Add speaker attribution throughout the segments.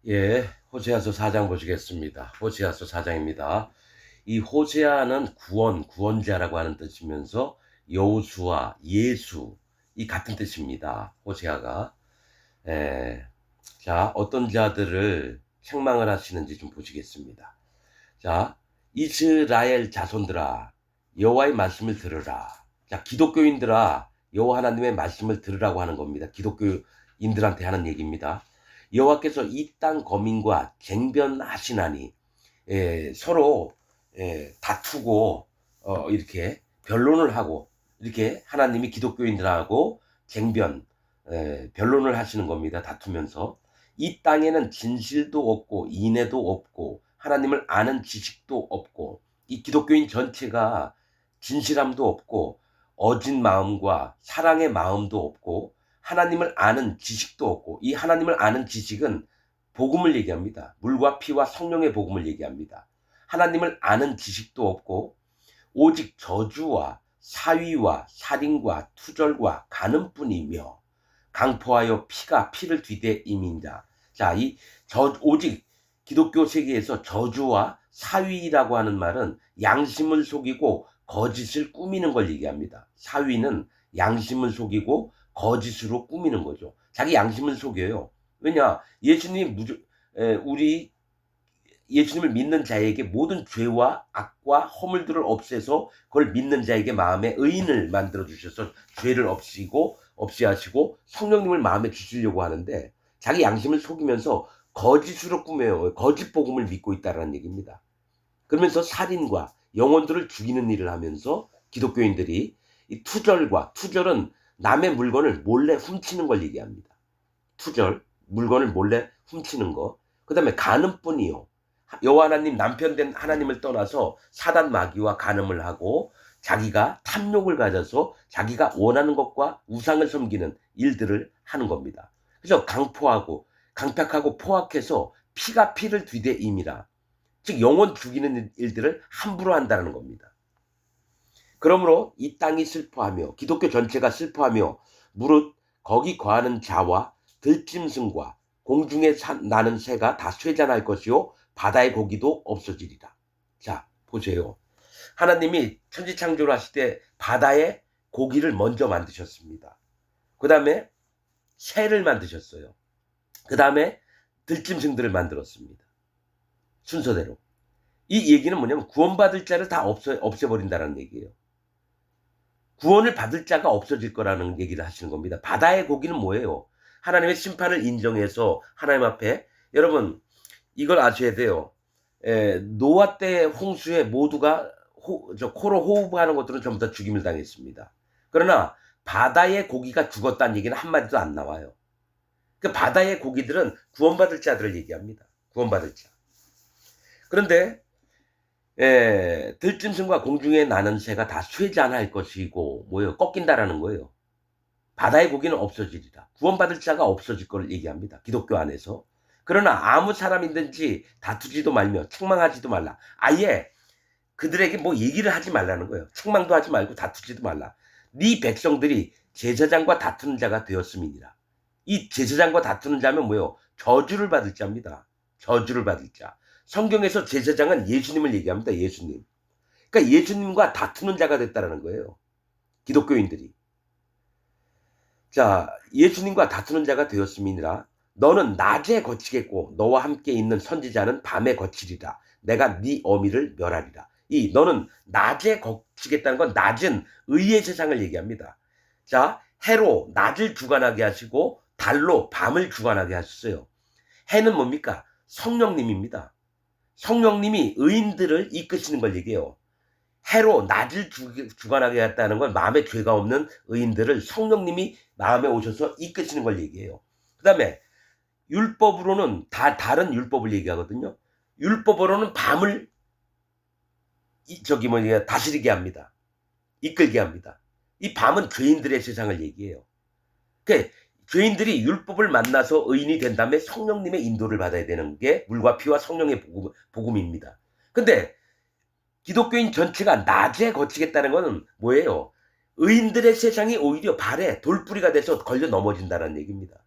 Speaker 1: 예, 호세아서 4장 보시겠습니다. 호세아서 4장입니다. 이 호세아는 구원, 구원자라고 하는 뜻이면서 여호수아, 예수 이 같은 뜻입니다. 호세아가. 예, 자, 어떤 자들을 책망을 하시는지 좀 보시겠습니다. 자, 이스라엘 자손들아, 여호와의 말씀을 들으라. 자, 기독교인들아, 여호와 하나님의 말씀을 들으라고 하는 겁니다. 기독교인들한테 하는 얘기입니다. 여호와께서 이 땅 거민과 쟁변하시나니, 서로 다투고 이렇게 변론을 하고 이렇게 하나님이 기독교인들하고 변론을 하시는 겁니다. 다투면서 이 땅에는 진실도 없고 인애도 없고 하나님을 아는 지식도 없고, 이 기독교인 전체가 진실함도 없고 어진 마음과 사랑의 마음도 없고 하나님을 아는 지식도 없고, 이 하나님을 아는 지식은 복음을 얘기합니다. 물과 피와 성령의 복음을 얘기합니다. 하나님을 아는 지식도 없고 오직 저주와 사위와 살인과 투절과 간음뿐이며 강포하여 피가 피를 뒤대임이니라. 자, 오직 기독교 세계에서 저주와 사위라고 하는 말은 양심을 속이고 거짓을 꾸미는 걸 얘기합니다. 사위는 양심을 속이고 거짓으로 꾸미는 거죠. 자기 양심을 속여요. 왜냐? 우리 예수님을 믿는 자에게 모든 죄와 악과 허물들을 없애서 그걸 믿는 자에게 마음에 의인을 만들어 주셔서 죄를 없이 하시고 성령님을 마음에 주시려고 하는데, 자기 양심을 속이면서 거짓으로 꾸며요. 거짓 복음을 믿고 있다는 얘기입니다. 그러면서 살인과 영혼들을 죽이는 일을 하면서 기독교인들이 이 투절은 남의 물건을 몰래 훔치는 걸 얘기합니다. 투절, 물건을 몰래 훔치는 거. 그 다음에 간음뿐이요. 여호와 하나님 남편 된 하나님을 떠나서 사단 마귀와 간음을 하고 자기가 탐욕을 가져서 자기가 원하는 것과 우상을 섬기는 일들을 하는 겁니다. 그래서 강팍하고 포악해서 피가 피를 뒤대임이라. 즉 영혼 죽이는 일들을 함부로 한다는 겁니다. 그러므로 이 땅이 슬퍼하며 기독교 전체가 슬퍼하며 무릇 거기 거하는 자와 들짐승과 공중에 나는 새가 다 쇠잔할 것이요 바다의 고기도 없어지리라. 자, 보세요. 하나님이 천지창조를 하실 때 바다의 고기를 먼저 만드셨습니다. 그 다음에 새를 만드셨어요. 그 다음에 들짐승들을 만들었습니다. 순서대로. 이 얘기는 뭐냐면 구원받을 자를 다 없애버린다는 얘기예요. 구원을 받을 자가 없어질 거라는 얘기를 하시는 겁니다. 바다의 고기는 뭐예요? 하나님의 심판을 인정해서 하나님 앞에, 여러분 이걸 아셔야 돼요. 노아 때 홍수에 모두가 코로 호흡하는 것들은 전부 다 죽임을 당했습니다. 그러나 바다의 고기가 죽었다는 얘기는 한마디도 안 나와요. 그 바다의 고기들은 구원받을 자들을 얘기합니다. 구원받을 자. 그런데 들짐승과 공중에 나는 새가 다 쇠잔할 것이고 뭐예요? 꺾인다라는 거예요. 바다의 고기는 없어지리라. 구원받을 자가 없어질 걸 얘기합니다. 기독교 안에서. 그러나 아무 사람이든지 다투지도 말며 책망하지도 말라. 아예 그들에게 뭐 얘기를 하지 말라는 거예요. 책망도 하지 말고 다투지도 말라. 네 백성들이 제사장과 다투는 자가 되었음이니라. 이 제사장과 다투는 자면 뭐예요? 저주를 받을 자입니다. 저주를 받을 자. 성경에서 제사장은 예수님을 얘기합니다. 예수님. 그러니까 예수님과 다투는 자가 됐다는 거예요. 기독교인들이. 자, 예수님과 다투는 자가 되었음이니라. 너는 낮에 거치겠고 너와 함께 있는 선지자는 밤에 거치리라. 내가 네 어미를 멸하리라. 너는 낮에 거치겠다는 건 낮은 의의 세상을 얘기합니다. 자, 해로 낮을 주관하게 하시고 달로 밤을 주관하게 하셨어요. 해는 뭡니까? 성령님입니다. 성령님이 의인들을 이끄시는 걸 얘기해요. 해로 낮을 주관하게 했다는 건 마음에 죄가 없는 의인들을 성령님이 마음에 오셔서 이끄시는 걸 얘기해요. 그 다음에 율법으로는 다른 율법을 얘기하거든요. 율법으로는 밤을 다스리게 합니다. 이끌게 합니다. 이 밤은 죄인들의 세상을 얘기해요. 그러니까 죄인들이 율법을 만나서 의인이 된 다음에 성령님의 인도를 받아야 되는 게 물과 피와 성령의 복음입니다. 근데 기독교인 전체가 낮에 거치겠다는 것은 뭐예요? 의인들의 세상이 오히려 발에 돌뿌리가 돼서 걸려 넘어진다는 얘기입니다.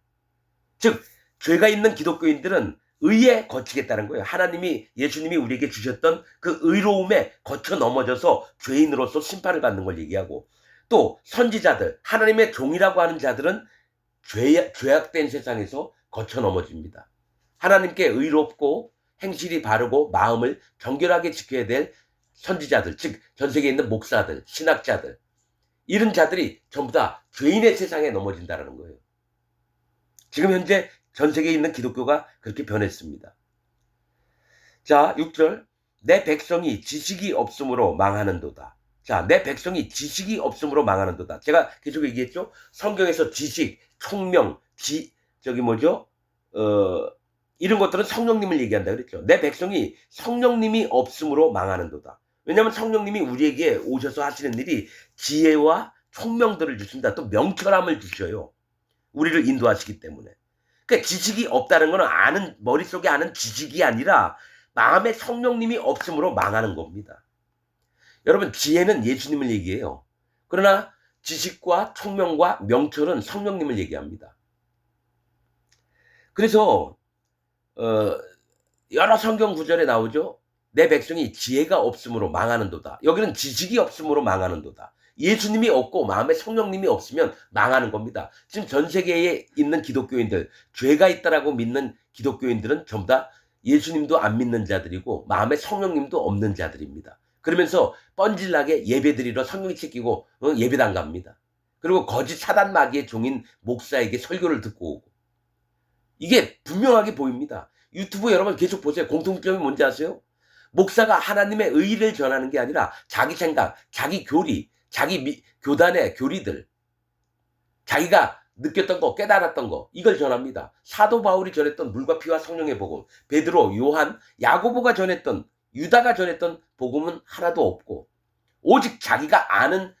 Speaker 1: 즉 죄가 있는 기독교인들은 의에 거치겠다는 거예요. 하나님이 예수님이 우리에게 주셨던 그 의로움에 거쳐 넘어져서 죄인으로서 심판을 받는 걸 얘기하고 또 선지자들 하나님의 종이라고 하는 자들은 죄악된 세상에서 거쳐 넘어집니다. 하나님께 의롭고 행실이 바르고 마음을 정결하게 지켜야 될 선지자들 즉 전 세계에 있는 목사들 신학자들 이런 자들이 전부 다 죄인의 세상에 넘어진다는 거예요. 지금 현재 전 세계에 있는 기독교가 그렇게 변했습니다. 자, 6절. 내 백성이 지식이 없으므로 망하는도다. 자, 내 백성이 지식이 없으므로 망하는도다. 제가 계속 얘기했죠? 성경에서 지식, 총명, 이런 것들은 성령님을 얘기한다 그랬죠. 내 백성이 성령님이 없으므로 망하는도다. 왜냐하면 성령님이 우리에게 오셔서 하시는 일이 지혜와 총명들을 주십니다. 또 명철함을 주셔요. 우리를 인도하시기 때문에. 그러니까 지식이 없다는 것은 머릿속에 아는 지식이 아니라 마음에 성령님이 없으므로 망하는 겁니다. 여러분, 지혜는 예수님을 얘기해요. 그러나 지식과 총명과 명철은 성령님을 얘기합니다. 그래서 여러 성경 구절에 나오죠. 내 백성이 지혜가 없으므로 망하는도다. 여기는 지식이 없으므로 망하는도다. 예수님이 없고 마음에 성령님이 없으면 망하는 겁니다. 지금 전 세계에 있는 기독교인들, 죄가 있다라고 믿는 기독교인들은 전부 다 예수님도 안 믿는 자들이고 마음에 성령님도 없는 자들입니다. 그러면서 뻔질나게 예배드리러 성령이 챙기고 예배도 안 갑니다. 그리고 거짓 사단 마귀의 종인 목사에게 설교를 듣고 오고 이게 분명하게 보입니다. 유튜브 여러분 계속 보세요. 공통점이 뭔지 아세요? 목사가 하나님의 의를 전하는 게 아니라 자기 생각, 자기 교리, 자기 교단의 교리들, 자기가 느꼈던 거, 깨달았던 거 이걸 전합니다. 사도 바울이 전했던 물과 피와 성령의 복음, 베드로, 요한, 야고보가 전했던, 유다가 전했던 복음은 하나도 없고 오직 자기가 아는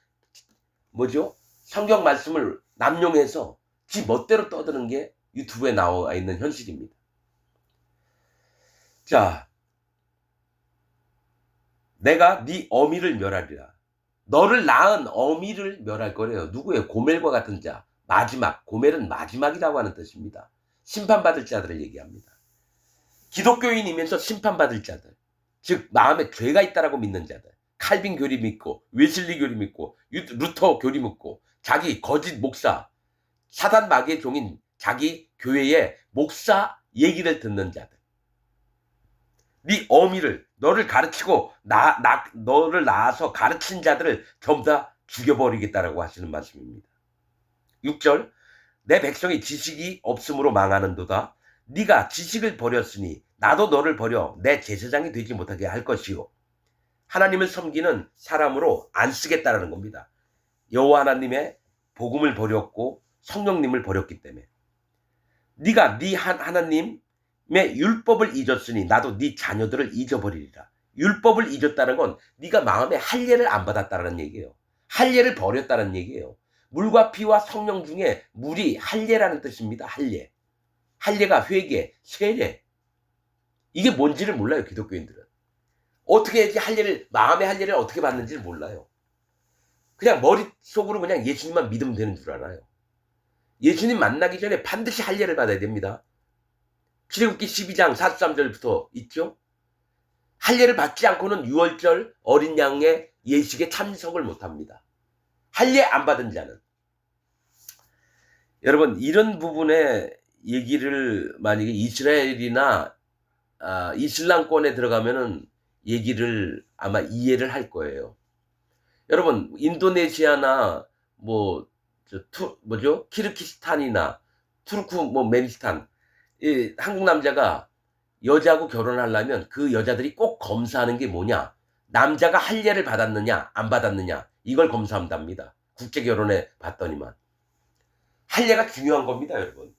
Speaker 1: 성경 말씀을 남용해서 지 멋대로 떠드는 게 유튜브에 나와 있는 현실입니다. 자, 내가 네 어미를 멸하리라. 너를 낳은 어미를 멸할 거래요. 누구예요? 고멜과 같은 자. 마지막. 고멜은 마지막이라고 하는 뜻입니다. 심판받을 자들을 얘기합니다. 기독교인이면서 심판받을 자들. 즉 마음에 죄가 있다라고 믿는 자들. 칼빈 교리 믿고 웨슬리 교리 믿고 루터 교리 믿고 자기 거짓 목사 사단 마귀의 종인 자기 교회의 목사 얘기를 듣는 자들. 네 어미를 너를 가르치고 너를 낳아서 가르친 자들을 전부 다 죽여버리겠다라고 하시는 말씀입니다. 6절. 내 백성이 지식이 없으므로 망하는도다. 네가 지식을 버렸으니 나도 너를 버려 내 제사장이 되지 못하게 할 것이요. 하나님을 섬기는 사람으로 안 쓰겠다라는 겁니다. 여호와 하나님의 복음을 버렸고 성령님을 버렸기 때문에. 네가 네 하나님의 율법을 잊었으니 나도 네 자녀들을 잊어버리리라. 율법을 잊었다는 건 네가 마음에 할례를 안 받았다는 얘기예요. 할례를 버렸다는 얘기예요. 물과 피와 성령 중에 물이 할례라는 뜻입니다. 할례. 할례가 회개, 세례. 이게 뭔지를 몰라요, 기독교인들은. 어떻게 해야지 마음의 할례를 어떻게 받는지를 몰라요. 그냥 머릿속으로 그냥 예수님만 믿으면 되는 줄 알아요. 예수님 만나기 전에 반드시 할례를 받아야 됩니다. 출애굽기 12장 43절부터 있죠. 할례를 받지 않고는 유월절 어린 양의 예식에 참석을 못합니다. 할례 안 받은 자는. 여러분 이런 부분의 얘기를 만약에 이스라엘이나 이슬람권에 들어가면은 얘기를 아마 이해를 할 거예요. 여러분 인도네시아나 키르기스탄이나 투르크메니스탄 한국 남자가 여자하고 결혼하려면 그 여자들이 꼭 검사하는 게 뭐냐? 남자가 할례를 받았느냐 안 받았느냐 이걸 검사한답니다. 국제결혼에 봤더니만. 할례가 중요한 겁니다, 여러분.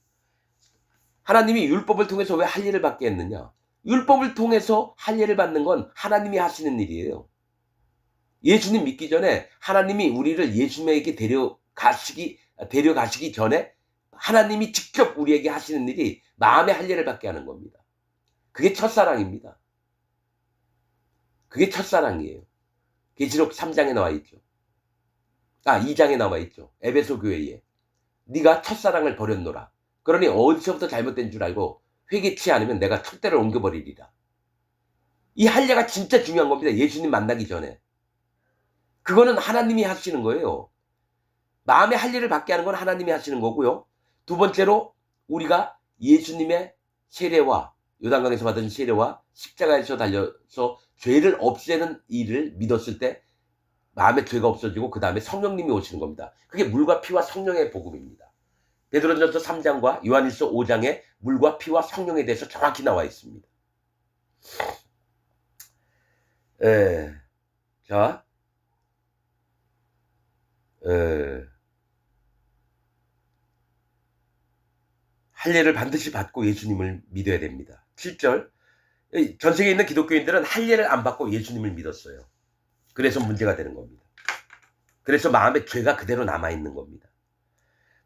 Speaker 1: 하나님이 율법을 통해서 왜 할례를 받게 했느냐? 율법을 통해서 할례를 받는 건 하나님이 하시는 일이에요. 예수님 믿기 전에 하나님이 우리를 예수님에게 데려가시기 전에 하나님이 직접 우리에게 하시는 일이 마음의 할례를 받게 하는 겁니다. 그게 첫사랑입니다. 그게 첫사랑이에요. 계시록 3장에 나와 있죠. 2장에 나와 있죠. 에베소 교회에. 네가 첫사랑을 버렸노라. 그러니 어디서부터 잘못된 줄 알고 회개치 않으면 내가 촛대를 옮겨버리리라. 이 할례가 진짜 중요한 겁니다. 예수님 만나기 전에. 그거는 하나님이 하시는 거예요. 마음의 할례를 받게 하는 건 하나님이 하시는 거고요. 두 번째로 우리가 예수님의 세례와 요단강에서 받은 세례와 십자가에서 달려서 죄를 없애는 일을 믿었을 때 마음에 죄가 없어지고 그 다음에 성령님이 오시는 겁니다. 그게 물과 피와 성령의 복음입니다. 베드로전서 3장과 요한일서 5장에 물과 피와 성령에 대해서 정확히 나와 있습니다. 자, 할례를 반드시 받고 예수님을 믿어야 됩니다. 7절, 전 세계에 있는 기독교인들은 할례를 안 받고 예수님을 믿었어요. 그래서 문제가 되는 겁니다. 그래서 마음에 죄가 그대로 남아있는 겁니다.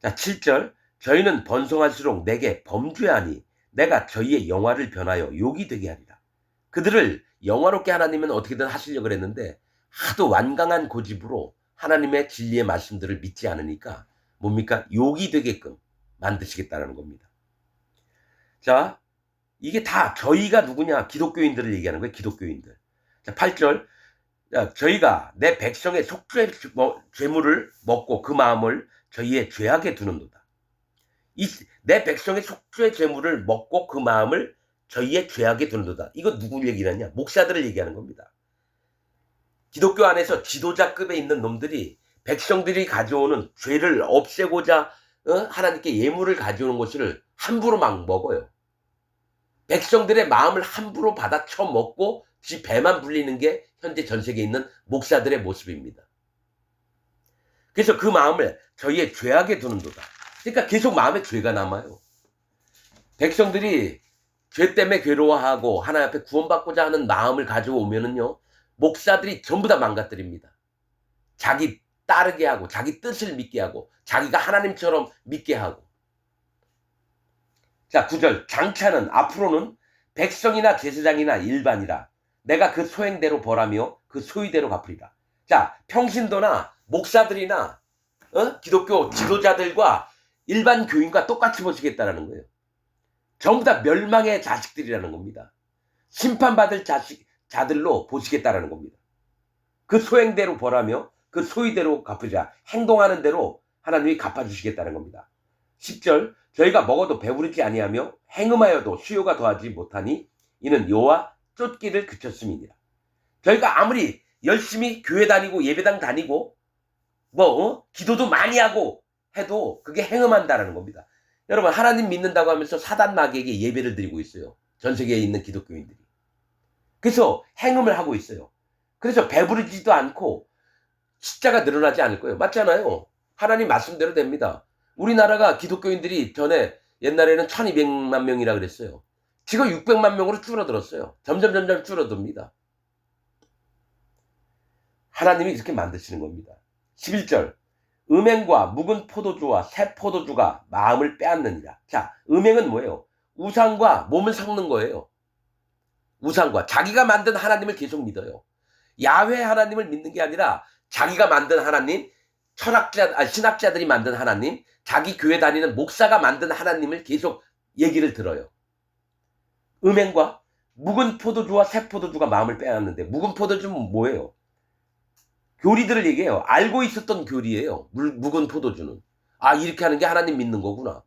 Speaker 1: 자, 7절, 저희는 번성할수록 내게 범죄하니 내가 저희의 영화를 변하여 욕이 되게 하리라. 그들을 영화롭게 하나님은 어떻게든 하시려고 그랬는데 하도 완강한 고집으로 하나님의 진리의 말씀들을 믿지 않으니까 뭡니까? 욕이 되게끔 만드시겠다는 겁니다. 자, 이게 다 저희가 누구냐? 기독교인들을 얘기하는 거예요. 기독교인들. 자, 8절, 저희가 내 백성의 속죄 죄물을 먹고 그 마음을 저희의 죄악에 두는도다. 내 백성의 속죄 죄물을 먹고 그 마음을 저희의 죄악에 두는도다. 이거 누구 얘기를 하냐? 목사들을 얘기하는 겁니다. 기독교 안에서 지도자급에 있는 놈들이 백성들이 가져오는 죄를 없애고자 하나님께 예물을 가져오는 것을 함부로 막 먹어요. 백성들의 마음을 함부로 받아 쳐먹고 지 배만 불리는 게 현재 전 세계에 있는 목사들의 모습입니다. 그래서 그 마음을 저희의 죄악에 두는도다. 그러니까 계속 마음에 죄가 남아요. 백성들이 죄 때문에 괴로워하고 하나님 앞에 구원받고자 하는 마음을 가져오면은요, 목사들이 전부 다 망가뜨립니다. 자기 따르게 하고 자기 뜻을 믿게 하고 자기가 하나님처럼 믿게 하고. 자, 9절, 장차는 앞으로는 백성이나 제사장이나 일반이라 내가 그 소행대로 벌하며 그 소유대로 갚으리라. 자, 평신도나 목사들이나 기독교 지도자들과 일반 교인과 똑같이 보시겠다라는 거예요. 전부 다 멸망의 자식들이라는 겁니다. 심판받을 자들로 보시겠다라는 겁니다. 그 소행대로 벌하며 그 소유대로 갚으자. 행동하는 대로 하나님이 갚아주시겠다는 겁니다. 10절, 저희가 먹어도 배부르지 아니하며 행음하여도 수요가 더하지 못하니 이는 여호와 쫓기를 그쳤음이니라. 저희가 아무리 열심히 교회 다니고 예배당 다니고 기도도 많이 하고 해도 그게 행음한다라는 겁니다. 여러분, 하나님 믿는다고 하면서 사단 마귀에게 예배를 드리고 있어요. 전 세계에 있는 기독교인들이. 그래서 행음을 하고 있어요. 그래서 배부르지도 않고 숫자가 늘어나지 않을 거예요. 맞잖아요. 하나님 말씀대로 됩니다. 우리나라가 기독교인들이 옛날에는 1200만 명이라 그랬어요. 지금 600만 명으로 줄어들었어요. 점점 줄어듭니다. 하나님이 그렇게 만드시는 겁니다. 11절, 음행과 묵은 포도주와 새 포도주가 마음을 빼앗느니라. 자, 음행은 뭐예요? 우상과 몸을 섞는 거예요. 우상과 자기가 만든 하나님을 계속 믿어요. 야훼 하나님을 믿는 게 아니라 자기가 만든 하나님, 신학자들이 만든 하나님, 자기 교회 다니는 목사가 만든 하나님을 계속 얘기를 들어요. 음행과 묵은 포도주와 새 포도주가 마음을 빼앗는데, 묵은 포도주는 뭐예요? 교리들을 얘기해요. 알고 있었던 교리예요. 묵은 포도주는. 아, 이렇게 하는 게 하나님 믿는 거구나.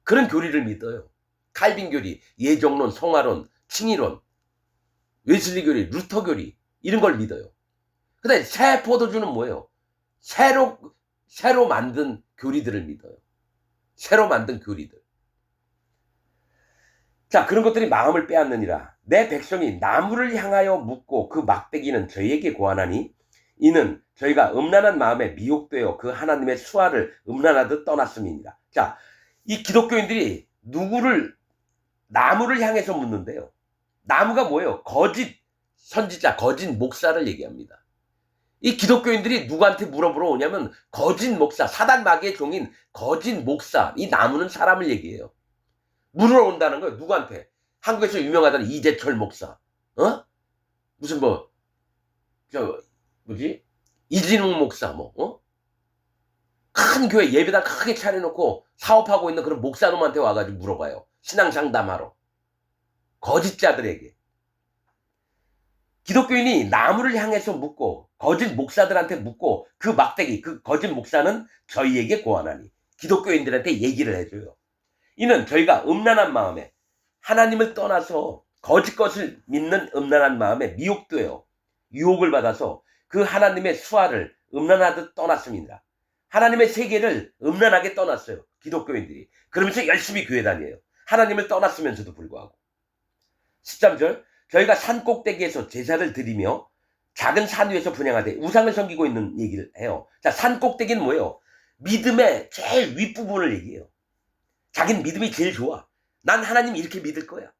Speaker 1: 그런 교리를 믿어요. 칼빈 교리, 예정론, 성화론, 칭의론, 웨슬리 교리, 루터 교리, 이런 걸 믿어요. 근데 새 포도주는 뭐예요? 새로 만든 교리들을 믿어요. 새로 만든 교리들. 자, 그런 것들이 마음을 빼앗느니라. 내 백성이 나무를 향하여 묻고 그 막대기는 저희에게 고하나니 이는 저희가 음란한 마음에 미혹되어 그 하나님의 수화를 음란하듯 떠났음이니라. 자, 이 기독교인들이 나무를 향해서 묻는데요. 나무가 뭐예요? 거짓 선지자, 거짓 목사를 얘기합니다. 이 기독교인들이 누구한테 물어보러 오냐면 거짓 목사, 사단 마귀의 종인 거짓 목사, 이 나무는 사람을 얘기해요. 물으러 온다는 거예요. 누구한테? 한국에서 유명하다는 이재철 목사, 무슨 이진웅 목사, 큰 교회 예배당 크게 차려놓고 사업하고 있는 그런 목사놈한테 와가지고 물어봐요. 신앙 상담하러. 거짓자들에게. 기독교인이 나무를 향해서 묻고 거짓 목사들한테 묻고 그 막대기, 그 거짓 목사는 저희에게 고하나니 기독교인들한테 얘기를 해줘요. 이는 저희가 음란한 마음에 하나님을 떠나서 거짓 것을 믿는 음란한 마음에 미혹되어 유혹을 받아서 그 하나님의 수화를 음란하듯 떠났습니다. 하나님의 세계를 음란하게 떠났어요. 기독교인들이. 그러면서 열심히 교회 다녀요. 하나님을 떠났으면서도 불구하고. 13절 저희가 산 꼭대기에서 제사를 드리며 작은 산 위에서 분향하되 우상을 섬기고 있는 얘기를 해요. 자, 산 꼭대기는 뭐예요? 믿음의 제일 윗부분을 얘기해요. 자기는 믿음이 제일 좋아. 난 하나님 이렇게 믿을 거야.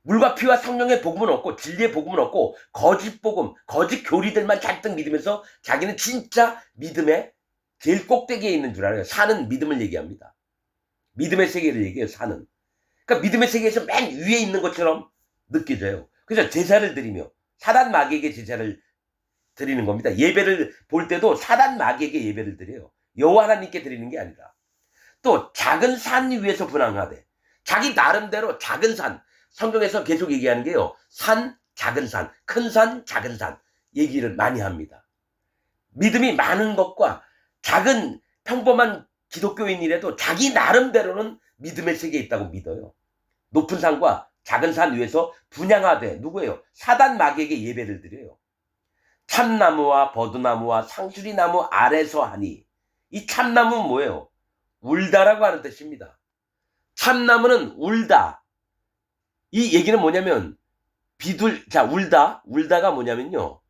Speaker 1: 물과 피와 성령의 복음은 없고 진리의 복음은 없고 거짓 복음, 거짓 교리들만 잔뜩 믿으면서 자기는 진짜 믿음의 제일 꼭대기에 있는 줄 알아요. 산은 믿음을 얘기합니다. 믿음의 세계를 얘기해요. 산은. 그러니까 믿음의 세계에서 맨 위에 있는 것처럼 느껴져요. 그래서 제사를 드리며 사단 마귀에게 제사를 드리는 겁니다. 예배를 볼 때도 사단 마귀에게 예배를 드려요. 여호와 하나님께 드리는 게 아니라. 또 작은 산 위에서 분향하되 자기 나름대로 작은 산, 성경에서 계속 얘기하는 게요. 산, 작은 산, 큰 산, 작은 산 얘기를 많이 합니다. 믿음이 많은 것과 작은 평범한 기독교인이라도 자기 나름대로는 믿음의 세계에 있다고 믿어요. 높은 산과 작은 산 위에서 분향하되 누구예요? 사단 마귀에게 예배를 드려요. 참나무와 버드나무와 상수리나무 아래서 하니 이 참나무는 뭐예요? 울다라고 하는 뜻입니다. 참나무는 울다. 이 얘기는 뭐냐면 울다가 뭐냐면요.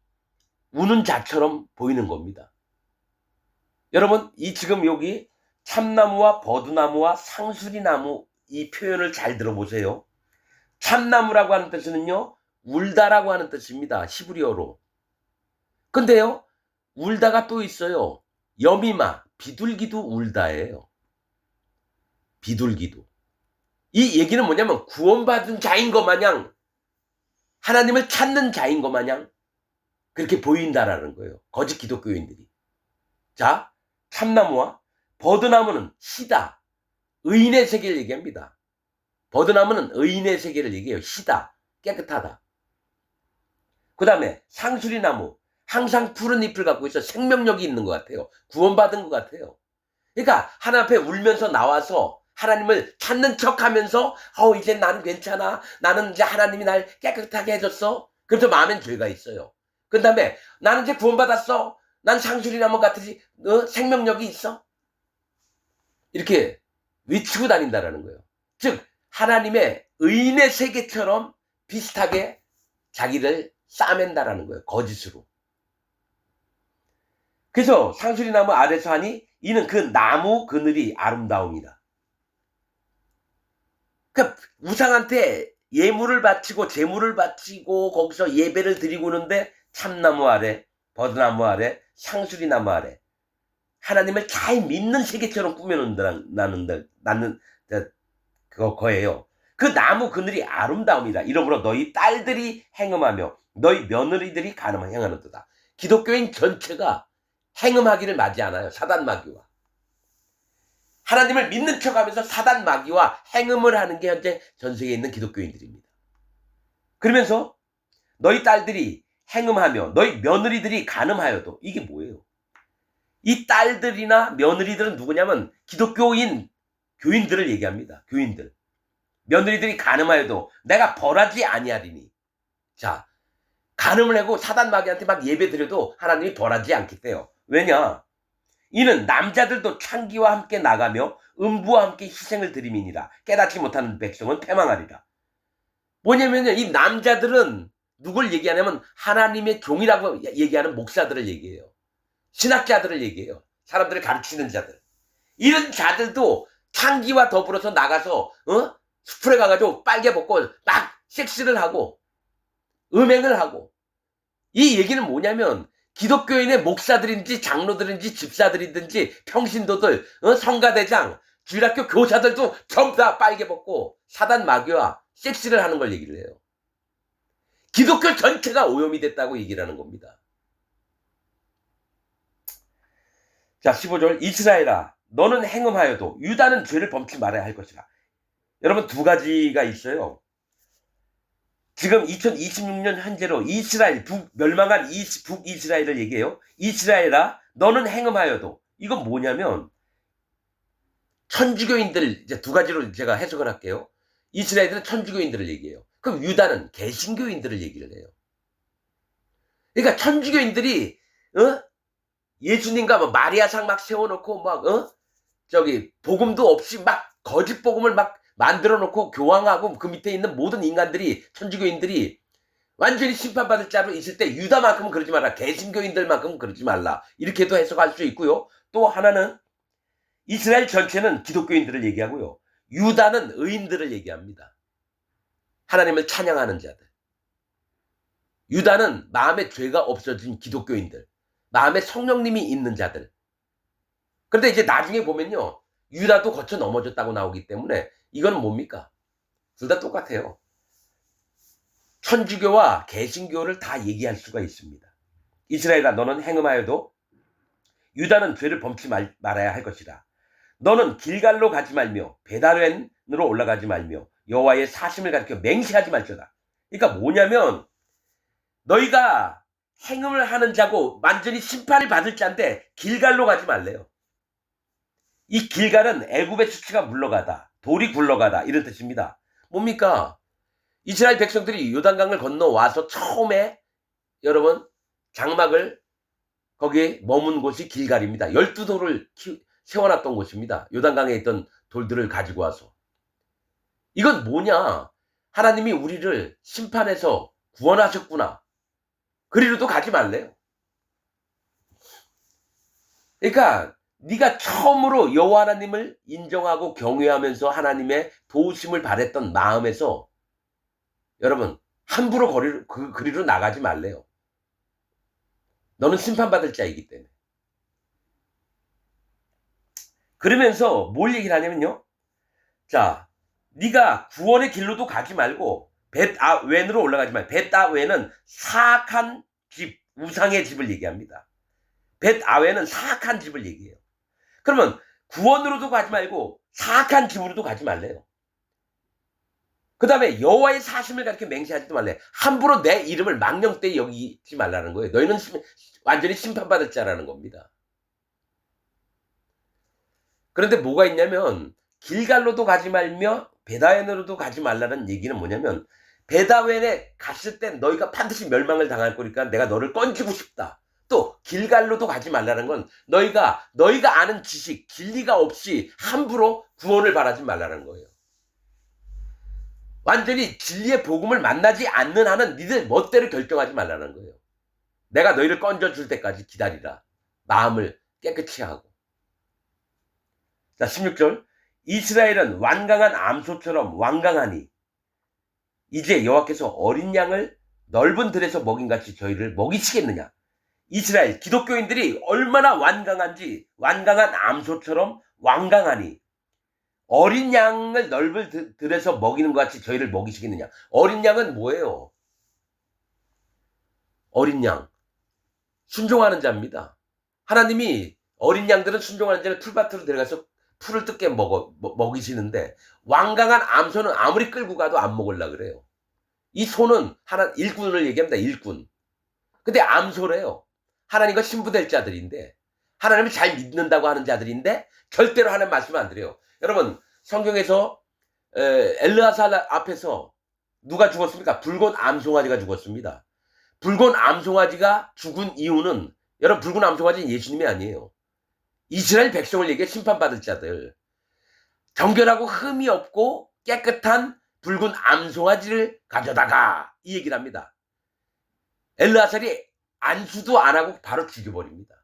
Speaker 1: 우는 자처럼 보이는 겁니다. 여러분, 이 지금 여기 참나무와 버드나무와 상수리나무 이 표현을 잘 들어보세요. 참나무라고 하는 뜻은요, 울다라고 하는 뜻입니다. 히브리어로. 근데요, 울다가 또 있어요. 여미마, 비둘기도 울다예요. 비둘기도. 이 얘기는 뭐냐면 구원받은 자인 것 마냥 하나님을 찾는 자인 것 마냥 그렇게 보인다라는 거예요. 거짓 기독교인들이. 자, 참나무와 버드나무는 시다. 의인의 세계를 얘기합니다. 버드나무는 의인의 세계를 얘기해요. 시다. 깨끗하다. 그 다음에 상수리나무. 항상 푸른 잎을 갖고 있어 생명력이 있는 것 같아요. 구원받은 것 같아요. 그러니까 하나님 앞에 울면서 나와서 하나님을 찾는 척하면서 이제 나는 괜찮아. 나는 이제 하나님이 날 깨끗하게 해줬어. 그래서 마음엔 죄가 있어요. 그 다음에 나는 이제 구원받았어. 난 상수리나무 같으지 생명력이 있어. 이렇게 외치고 다닌다라는 거예요. 즉 하나님의 의인의 세계처럼 비슷하게 자기를 싸맨다라는 거예요. 거짓으로. 그래서 상수리나무 아래서 하니 이는 그 나무 그늘이 아름다움이다. 그러니까 우상한테 예물을 바치고 제물을 바치고 거기서 예배를 드리고 있는데 참나무 아래, 버드나무 아래, 상수리나무 아래 하나님을 잘 믿는 세계처럼 꾸며놓는다는 거예요. 그 나무 그늘이 아름다움이다. 이러므로 너희 딸들이 행음하며 너희 며느리들이 행하는도다. 기독교인 전체가 행음하기를 맞지 않아요. 사단 마귀와. 하나님을 믿는 척하면서 사단 마귀와 행음을 하는 게 현재 전 세계에 있는 기독교인들입니다. 그러면서 너희 딸들이 행음하며 너희 며느리들이 간음하여도 이게 뭐예요? 이 딸들이나 며느리들은 누구냐면 기독교인 교인들을 얘기합니다. 교인들. 며느리들이 간음하여도 내가 벌하지 아니하리니. 자, 간음을 하고 사단 마귀한테 막 예배 드려도 하나님이 벌하지 않겠대요. 왜냐? 이는 남자들도 창기와 함께 나가며 음부와 함께 희생을 드림이니라. 깨닫지 못하는 백성은 패망하리라. 뭐냐면요, 이 남자들은 누굴 얘기하냐면 하나님의 종이라고 얘기하는 목사들을 얘기해요. 신학자들을 얘기해요. 사람들을 가르치는 자들. 이런 자들도 창기와 더불어서 나가서 숲에 가가지고 빨개 벗고 막 섹스를 하고 음행을 하고. 이 얘기는 뭐냐면 기독교인의 목사들인지 장로들인지 집사들이든지 평신도들, 성가대장, 주일학교 교사들도 전부 다 빨개 벗고 사단 마귀와 섹스를 하는 걸 얘기를 해요. 기독교 전체가 오염이 됐다고 얘기를 하는 겁니다. 자, 15절 이스라엘아 너는 행음하여도 유다는 죄를 범치 말아야 할 것이라. 여러분 두 가지가 있어요. 지금 2026년 현재로 이스라엘, 멸망한 북이스라엘을 얘기해요. 이스라엘아, 너는 행음하여도. 이건 뭐냐면, 천주교인들, 이제 두 가지로 제가 해석을 할게요. 이스라엘은 천주교인들을 얘기해요. 그럼 유다는 개신교인들을 얘기를 해요. 그러니까 천주교인들이, 예수님과 뭐 마리아상 막 세워놓고, 복음도 없이 막 거짓 복음을 막 만들어 놓고 교황하고 그 밑에 있는 모든 인간들이, 천주교인들이 완전히 심판받을 자로 있을 때 유다만큼은 그러지 마라. 개신교인들만큼은 그러지 말라. 이렇게도 해석할 수 있고요. 또 하나는 이스라엘 전체는 기독교인들을 얘기하고요. 유다는 의인들을 얘기합니다. 하나님을 찬양하는 자들. 유다는 마음에 죄가 없어진 기독교인들. 마음에 성령님이 있는 자들. 그런데 이제 나중에 보면요. 유다도 거쳐 넘어졌다고 나오기 때문에 이건 뭡니까? 둘 다 똑같아요. 천주교와 개신교를 다 얘기할 수가 있습니다. 이스라엘아, 너는 행음하여도 유다는 죄를 범치 말아야 할 것이다. 너는 길갈로 가지 말며 베다웬으로 올라가지 말며 여호와의 사심을 가리켜 맹세하지 말지어다. 그러니까 뭐냐면 너희가 행음을 하는 자고 완전히 심판을 받을 자인데 길갈로 가지 말래요. 이 길갈은 애굽의 수치가 물러가다, 돌이 굴러가다 이런 뜻입니다. 뭡니까? 이스라엘 백성들이 요단강을 건너와서 처음에 여러분 장막을 거기에 머문 곳이 길갈입니다. 12돌을 세워놨던 곳입니다. 요단강에 있던 돌들을 가지고 와서. 이건 뭐냐? 하나님이 우리를 심판해서 구원하셨구나. 그리로도 가지 말래요. 그러니까 네가 처음으로 여호와 하나님을 인정하고 경외하면서 하나님의 도우심을 바랬던 마음에서 여러분 함부로 그리로 나가지 말래요. 너는 심판받을 자이기 때문에. 그러면서 뭘 얘기를 하냐면요. 자, 네가 구원의 길로도 가지 말고 벳아웬으로 올라가지 말고. 벳아웬은 사악한 집, 우상의 집을 얘기합니다. 벳아웬은 사악한 집을 얘기해요. 그러면 구원으로도 가지 말고 사악한 집으로도 가지 말래요. 그 다음에 여호와의 사심을 가리켜 맹세하지도 말래. 함부로 내 이름을 망령되이 여기지 말라는 거예요. 너희는 완전히 심판받을 자라는 겁니다. 그런데 뭐가 있냐면 길갈로도 가지 말며 베다웬으로도 가지 말라는 얘기는 뭐냐면 베다웬에 갔을 땐 너희가 반드시 멸망을 당할 거니까 내가 너를 건지고 싶다. 또 길갈로도 가지 말라는 건 너희가 아는 지식, 진리가 없이 함부로 구원을 바라지 말라는 거예요. 완전히 진리의 복음을 만나지 않는 한은 니들 멋대로 결정하지 말라는 거예요. 내가 너희를 건져줄 때까지 기다리라. 마음을 깨끗이 하고. 자, 16절. 이스라엘은 완강한 암소처럼 완강하니 이제 여호와께서 어린 양을 넓은 들에서 먹인같이 저희를 먹이시겠느냐. 이스라엘 기독교인들이 얼마나 완강한지, 완강한 암소처럼 완강하니 어린 양을 넓은 들에서 먹이는 것 같이 저희를 먹이시겠느냐. 어린 양은 뭐예요? 어린 양, 순종하는 자입니다. 하나님이 어린 양들은 순종하는 자를 풀밭으로 데려가서 풀을 뜯게 먹이시는데 완강한 암소는 아무리 끌고 가도 안 먹으려고 그래요. 이 소는 일꾼을 얘기합니다. 일꾼. 근데 암소래요. 하나님과 신부될 자들인데 하나님을 잘 믿는다고 하는 자들인데 절대로 하나님 말씀을 안 드려요. 여러분 성경에서 엘르아살 앞에서 누가 죽었습니까? 붉은 암송아지가 죽었습니다. 붉은 암송아지가 죽은 이유는 여러분 붉은 암송아지는 예수님이 아니에요. 이스라엘 백성을 얘기해 심판받을 자들. 정결하고 흠이 없고 깨끗한 붉은 암송아지를 가져다가 이 얘기를 합니다. 엘르아살이 안수도 안 하고 바로 죽여버립니다.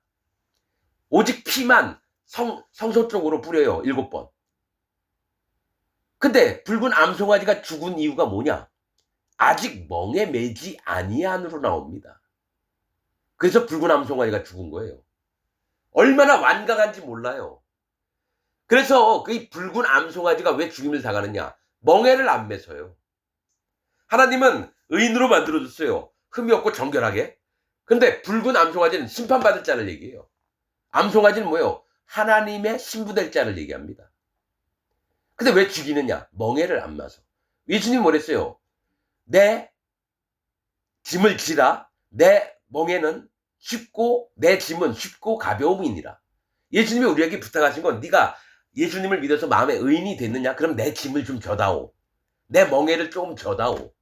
Speaker 1: 오직 피만 성소 쪽으로 뿌려요. 7번. 근데 붉은 암송아지가 죽은 이유가 뭐냐? 아직 멍에 매지 아니한으로 나옵니다. 그래서 붉은 암송아지가 죽은 거예요. 얼마나 완강한지 몰라요. 그래서 그 붉은 암송아지가 왜 죽임을 당하느냐? 멍에를 안 매서요. 하나님은 의인으로 만들어줬어요. 흠이 없고 정결하게. 근데 붉은 암송아지는 심판받을 자를 얘기해요. 암송아지는 뭐예요? 하나님의 신부될 자를 얘기합니다. 근데 왜 죽이느냐? 멍에를 안 마서. 예수님이 뭐랬어요? 내 짐을 지라. 내 멍에는 쉽고 내 짐은 쉽고 가벼움이니라. 예수님이 우리에게 부탁하신 건 네가 예수님을 믿어서 마음의 의인이 됐느냐? 그럼 내 짐을 좀 져다오. 내 멍에를 조금 져다오.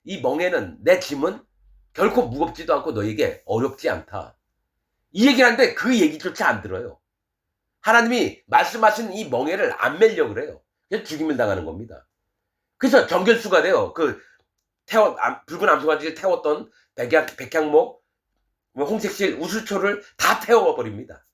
Speaker 1: 이 멍에는, 내 짐은 결코 무겁지도 않고 너에게 어렵지 않다. 이 얘기를 하는데 그 얘기조차 안 들어요. 하나님이 말씀하신 이 멍에를 안 매려고 그래요. 그래서 죽임을 당하는 겁니다. 그래서 정결수가 돼요. 붉은 암소가지를 태웠던 백향목, 홍색실, 우수초를 다 태워버립니다.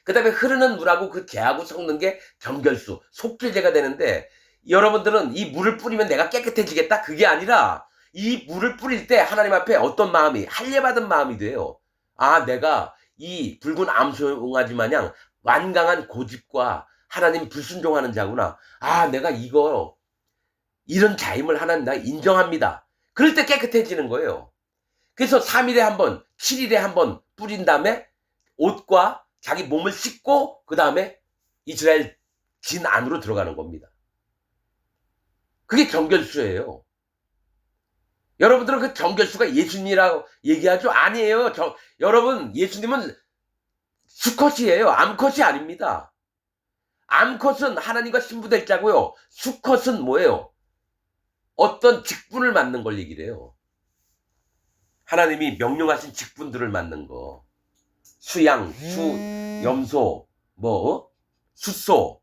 Speaker 1: 그 다음에 흐르는 물하고 그 개하고 섞는 게 정결수, 속죄제가 되는데, 여러분들은 이 물을 뿌리면 내가 깨끗해지겠다? 그게 아니라 이 물을 뿌릴 때 하나님 앞에 어떤 마음이, 할례받은 마음이 돼요. 아, 내가 이 붉은 암소가지 마냥 완강한 고집과 하나님 불순종하는 자구나. 아, 내가 이런 자임을 하나님 나 인정합니다. 그럴 때 깨끗해지는 거예요. 그래서 3일에 한 번, 7일에 한 번 뿌린 다음에 옷과 자기 몸을 씻고 그 다음에 이스라엘 진 안으로 들어가는 겁니다. 그게 정결수예요. 여러분들은 그 정결수가 예수님이라고 얘기하죠? 아니에요. 여러분, 예수님은 수컷이에요. 암컷이 아닙니다. 암컷은 하나님과 신부될 자고요. 수컷은 뭐예요? 어떤 직분을 맡는 걸 얘기를 해요. 하나님이 명령하신 직분들을 맡는 거. 수양, 염소, 숫소.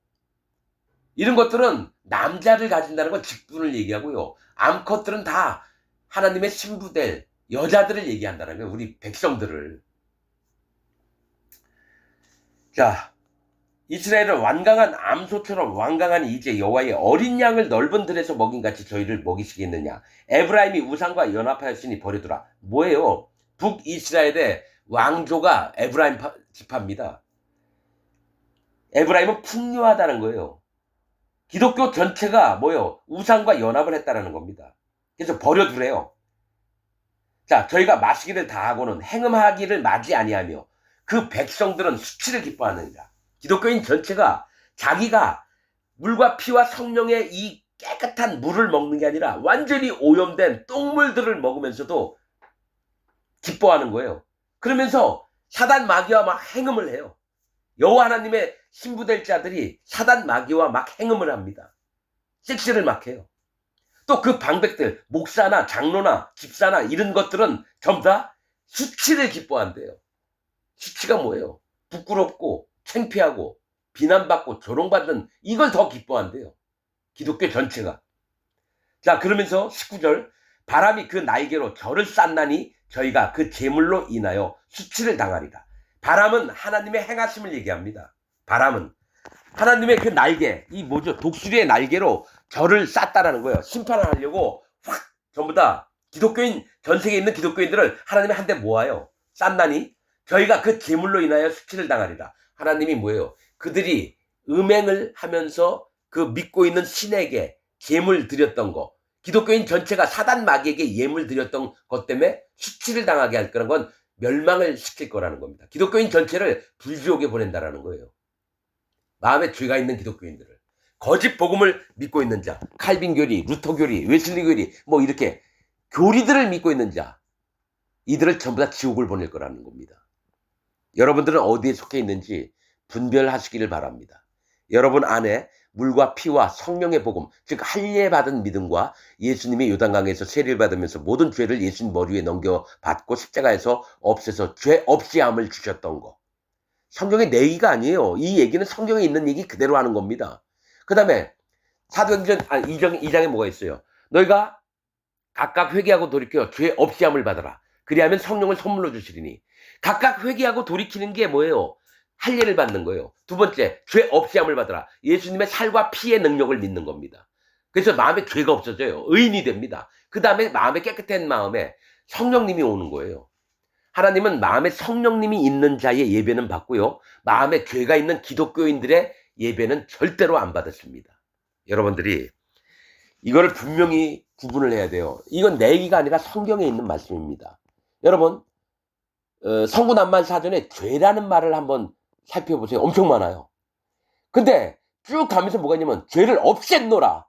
Speaker 1: 이런 것들은 남자를 가진다는 건 직분을 얘기하고요. 암컷들은 다 하나님의 신부될 여자들을 얘기한다는 거예요. 우리 백성들을. 자, 이스라엘은 완강한 암소처럼 완강한 이제 여호와의 어린 양을 넓은 들에서 먹인같이 저희를 먹이시겠느냐. 에브라임이 우상과 연합하였으니 버려두라. 뭐예요? 북이스라엘의 왕조가 에브라임 지파입니다. 에브라임은 풍요하다는 거예요. 기독교 전체가 뭐예요? 우상과 연합을 했다는 겁니다. 그래서 버려두래요. 자, 저희가 마시기를 다하고는 행음하기를 마지 아니하며 그 백성들은 수치를 기뻐하느니라. 기독교인 전체가 자기가 물과 피와 성령의 이 깨끗한 물을 먹는 게 아니라 완전히 오염된 똥물들을 먹으면서도 기뻐하는 거예요. 그러면서 사단 마귀와 막 행음을 해요. 여호와 하나님의 신부될 자들이 사단 마귀와 막 행음을 합니다. 섹스를 막 해요. 또 그 방백들, 목사나 장로나 집사나 이런 것들은 전부 다 수치를 기뻐한대요. 수치가 뭐예요? 부끄럽고 창피하고 비난받고 조롱받는 이걸 더 기뻐한대요. 기독교 전체가. 자, 그러면서 19절 바람이 그 날개로 저를 쌌나니 저희가 그 재물로 인하여 수치를 당하리라. 바람은 하나님의 행하심을 얘기합니다. 바람은 하나님의 그 날개, 이 뭐죠? 독수리의 날개로 저를 쌌다라는 거예요. 심판을 하려고 확 전부 다 기독교인, 전 세계에 있는 기독교인들을 하나님이 한데 모아요. 쌌나니 저희가 그 재물로 인하여 수치를 당하리라. 하나님이 뭐예요? 그들이 음행을 하면서 그 믿고 있는 신에게 재물 드렸던 거, 기독교인 전체가 사단 마귀에게 예물 드렸던 것 때문에 수치를 당하게 할 거라는 건 멸망을 시킬 거라는 겁니다. 기독교인 전체를 불지옥에 보낸다라는 거예요. 마음에 죄가 있는 기독교인들을. 거짓 복음을 믿고 있는 자, 칼빈 교리, 루터 교리, 웨슬리 교리, 뭐 이렇게 교리들을 믿고 있는 자, 이들을 전부 다 지옥을 보낼 거라는 겁니다. 여러분들은 어디에 속해 있는지 분별하시기를 바랍니다. 여러분 안에 물과 피와 성령의 복음, 즉 할례받은 믿음과 예수님이 요단강에서 세례를 받으면서 모든 죄를 예수님 머리 위에 넘겨받고 십자가에서 없애서 죄 없이 함을 주셨던 거. 성경의 내 얘기가 아니에요. 이 얘기는 성경에 있는 얘기 그대로 하는 겁니다. 그 다음에 사도행전 2장에 뭐가 있어요? 너희가 각각 회개하고 돌이켜 죄 없이 함을 받아라. 그리하면 성령을 선물로 주시리니. 각각 회개하고 돌이키는 게 뭐예요? 할례를 받는 거예요. 두 번째, 죄 없이 함을 받아라. 예수님의 살과 피의 능력을 믿는 겁니다. 그래서 마음에 죄가 없어져요. 의인이 됩니다. 그 다음에 마음에 깨끗한 마음에 성령님이 오는 거예요. 하나님은 마음에 성령님이 있는 자의 예배는 받고요. 마음에 죄가 있는 기독교인들의 예배는 절대로 안 받았습니다. 여러분들이 이거를 분명히 구분을 해야 돼요. 이건 내 얘기가 아니라 성경에 있는 말씀입니다. 여러분, 성구난만4전에 죄라는 말을 한번 살펴보세요. 엄청 많아요. 근데 쭉 가면서 뭐가 있냐면 죄를 없앴노라.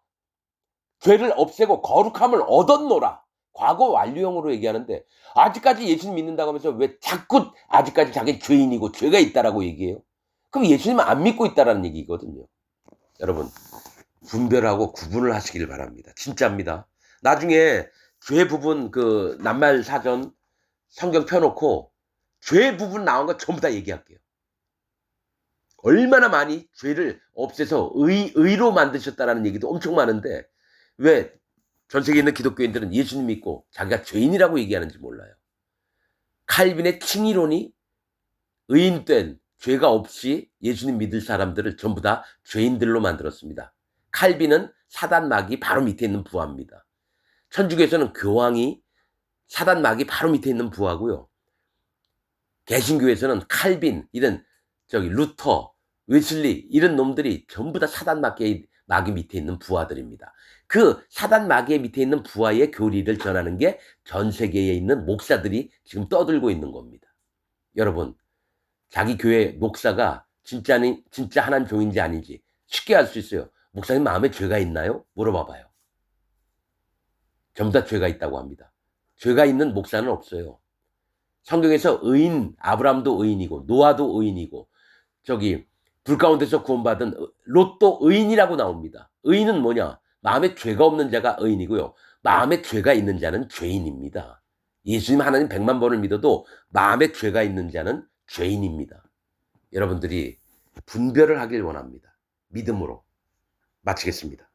Speaker 1: 죄를 없애고 거룩함을 얻었노라. 과거 완료형으로 얘기하는데 아직까지 예수님 믿는다고 하면서 왜 자꾸 아직까지 자기는 죄인이고 죄가 있다라고 얘기해요? 그럼 예수님을 안 믿고 있다라는 얘기거든요. 여러분 분별하고 구분을 하시길 바랍니다. 진짜입니다. 나중에 죄 부분 그 낱말 사전 성경 펴놓고 죄 부분 나온 거 전부 다 얘기할게요. 얼마나 많이 죄를 없애서 의로 만드셨다라는 얘기도 엄청 많은데 왜 전 세계에 있는 기독교인들은 예수님 믿고 자기가 죄인이라고 얘기하는지 몰라요. 칼빈의 칭의론이 의인된 죄가 없이 예수님 믿을 사람들을 전부 다 죄인들로 만들었습니다. 칼빈은 사단 마귀 바로 밑에 있는 부하입니다. 천주교에서는 교황이 사단 마귀 바로 밑에 있는 부하고요. 개신교에서는 칼빈 이런 루터, 웨슬리 이런 놈들이 전부 다 사단 마귀 밑에 있는 부하들입니다. 그 사단 마귀 밑에 있는 부하의 교리를 전하는 게 전 세계에 있는 목사들이 지금 떠들고 있는 겁니다. 여러분 자기 교회 목사가 진짜 하나님 종인지 아닌지 쉽게 알 수 있어요. 목사님 마음에 죄가 있나요? 물어봐봐요. 전부 다 죄가 있다고 합니다. 죄가 있는 목사는 없어요. 성경에서 의인, 아브라함도 의인이고 노아도 의인이고 불 가운데서 구원받은 롯도 의인이라고 나옵니다. 의인은 뭐냐? 마음에 죄가 없는 자가 의인이고요. 마음에 죄가 있는 자는 죄인입니다. 예수님 하나님 100만 번을 믿어도 마음에 죄가 있는 자는 죄인입니다. 여러분들이 분별을 하길 원합니다. 믿음으로 마치겠습니다.